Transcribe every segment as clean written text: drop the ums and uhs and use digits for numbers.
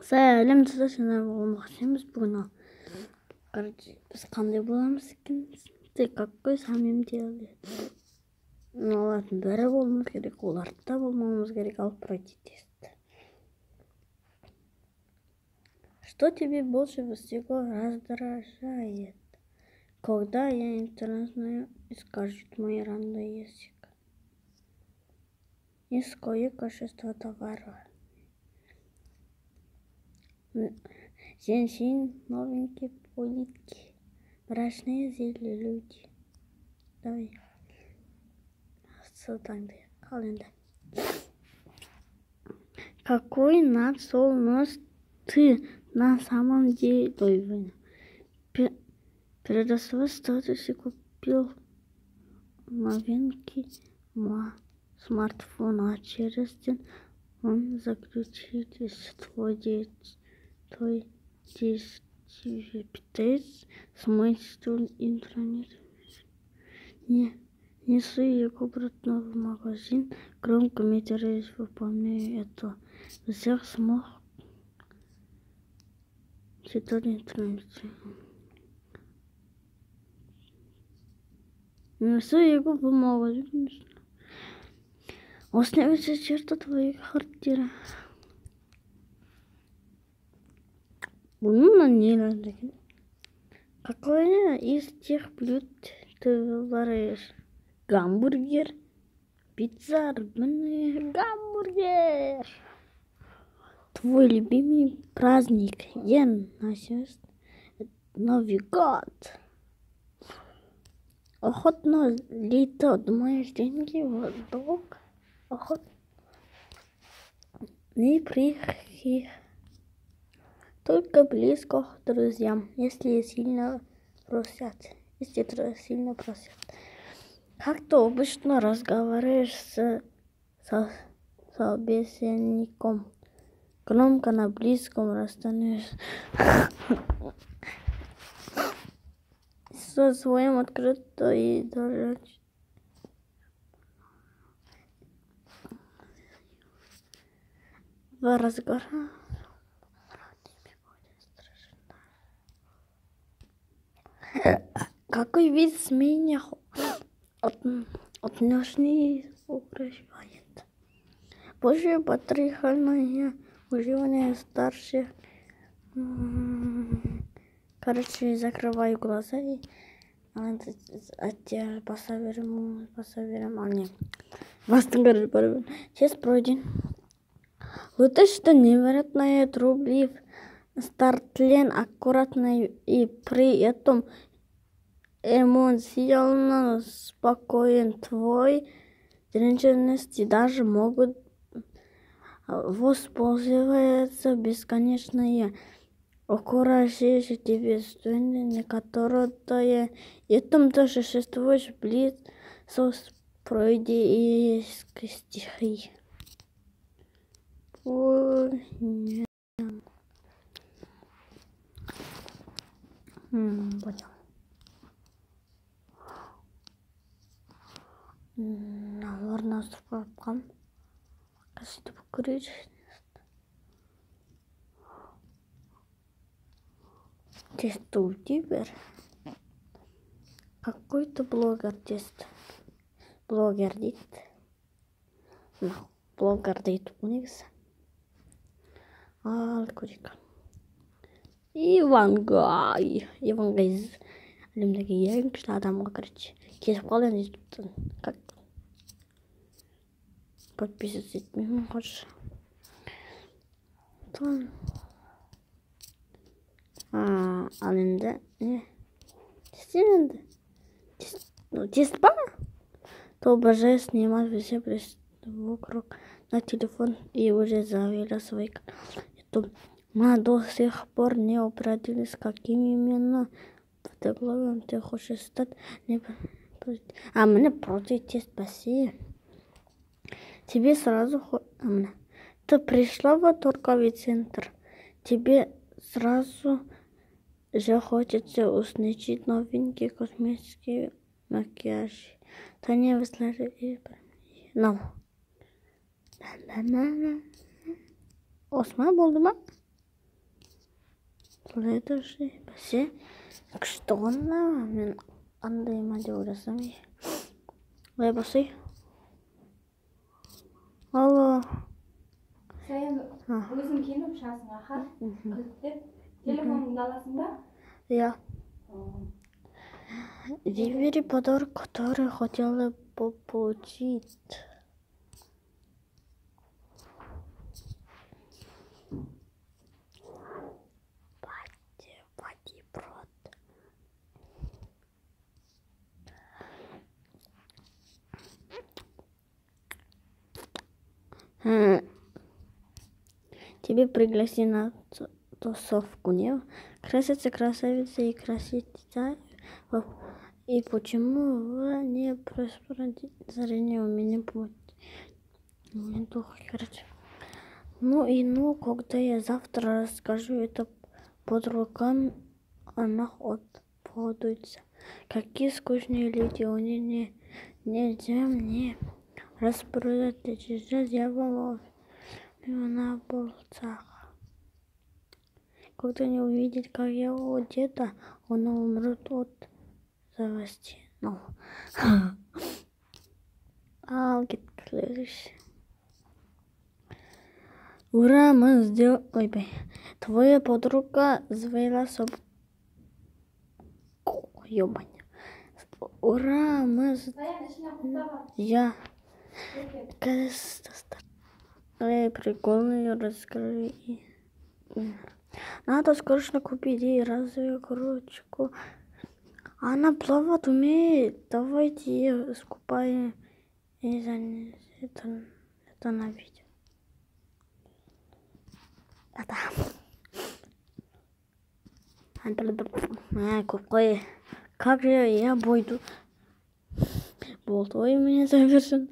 Сәлем достар, болмақшымыз бүгін ал. Біз қандай боламыз екен? Ты какой самым деле? Олардың бәрі болмамыз керек, оларда болмамыз керек, ал пройти тест. Что тебе больше всего раздражает, когда я интернет искажу мой родной язык? Низкое качество товара. Женщин, новенькие политики, мрачные злые люди. Давай. Какой национальность ты на самом деле? Перед статусе купил новинки смартфон, а через день он заключил твой смысл интернета. Несу его обратно в магазин, громко матерясь, выполняю это. Всех смог читать интернет. Несу его в магазин. Остановится черта твоей квартиры. Bununla не надо. Какое из тех блюд ты выбираешь? Гамбургер, пицца, гамбургер. Твой любимый праздник? Новый год. Охотно ли ты думаешь деньги в долг? Не приходи. Только близко к друзьям, если сильно просят. Как ты обычно разговариваешь с собеседником? Громко на близком расстоянии. Со своим открыто и дорожно. В разговорах. Какой вид смеха отношений угрожает? Позже патриархальное уживание старших. Короче, закрываю глаза и посоверим, а не. Вас там честь пройден. Вот это что невероятное трублив. Стартлен аккуратно и при этом эмоционально спокоен. Твой женственности даже могут воспользоваться бесконечное окружающее тебе студенты, которые этом тоже существуешь близ поэзийской стихии. Понял. Наверное, спорткан. Касты покурить. Тесту теперь. Какой-то блогер тест. Блогер дит. Блогер дит уникс. Алкурика. Ивангай из әлемдегі ең күшті адамға короче kesіп қалды енді как подписываться етмеймін хочешь ал енді тест па то обожаю снимать все вокруг на телефон и уже завела свой канал. Мы до сих пор не определились, каким именно фотоблогом ты хочешь стать. Мне против тест, спасибо. Тебе сразу ты пришла в торговый центр. Тебе сразу же хочется усничать новенькие косметические макияжи. Ты не выслали. Осма болды ма? Следующий. Все. Что он нам? Мен андай ма деп ойласам. Ой, басай. Алло. Сен өзің келіп шығасың, аха. Кілттеп. Телефоныңды аласың ба? Я. Выбери подарок, который хотела бы получить. Пати, брат. Тебе пригласили на тусовку, не? Красавица и красавица. И почему вы не просмотрите зрение у меня будет? Мне плохо, короче. Когда я завтра расскажу это подругам, она отпадется. Какие скучные люди, они нельзя мне распродать сейчас я волос. На болтах. Когда не увидит, как я одета, он умрет от зависти. Ура, мы сделали... Ой, твоя подруга завела собаку. Ёбань. Ура, мы... Я... Прикольно, расскажи. Надо срочно купить ей разве-крючку. Она плавать умеет. Давайте ее скупаем. Это на видео. Какой? Как же я буду? Болтой меня завершен.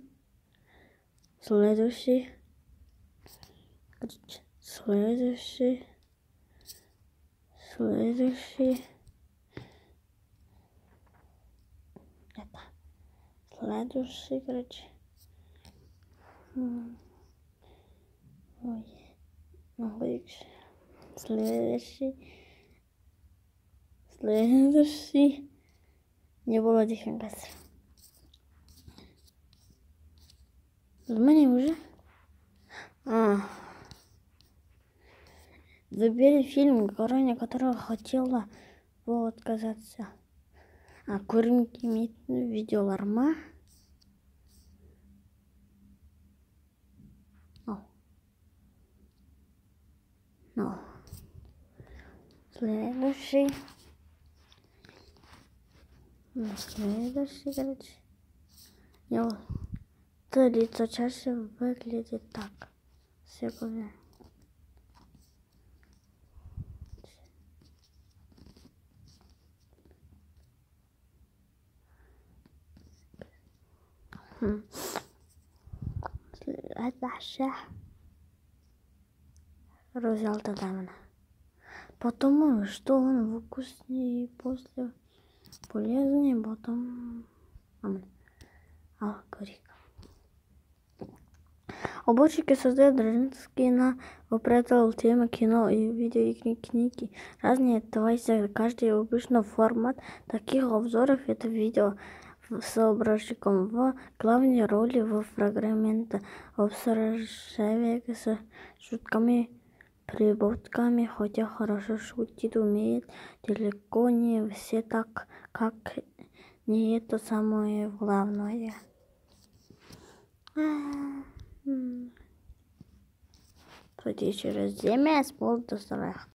Следующий. Следующий, короче. Следующий. Не было дефингаса. Мне уже. Выбери фильм, героиня которого хотела бы отказаться. Көрінген видеоларыма. Следующий, короче. Это лицо чаще выглядит так. Сегодня. Дальше. Взял тогда. Потому что он вкуснее после полезный, потом алгоритм. Обучики создают драматические на оператор темы кино и видеоигры книги. Разные девайсы, каждый обычно формат таких обзоров это видео с образчиком в главной роли в программе обсуждает с шутками, прибавками, хотя хорошо шутить умеет, далеко не все так, как не это самое главное. Пройти через 7 с полдостоверх.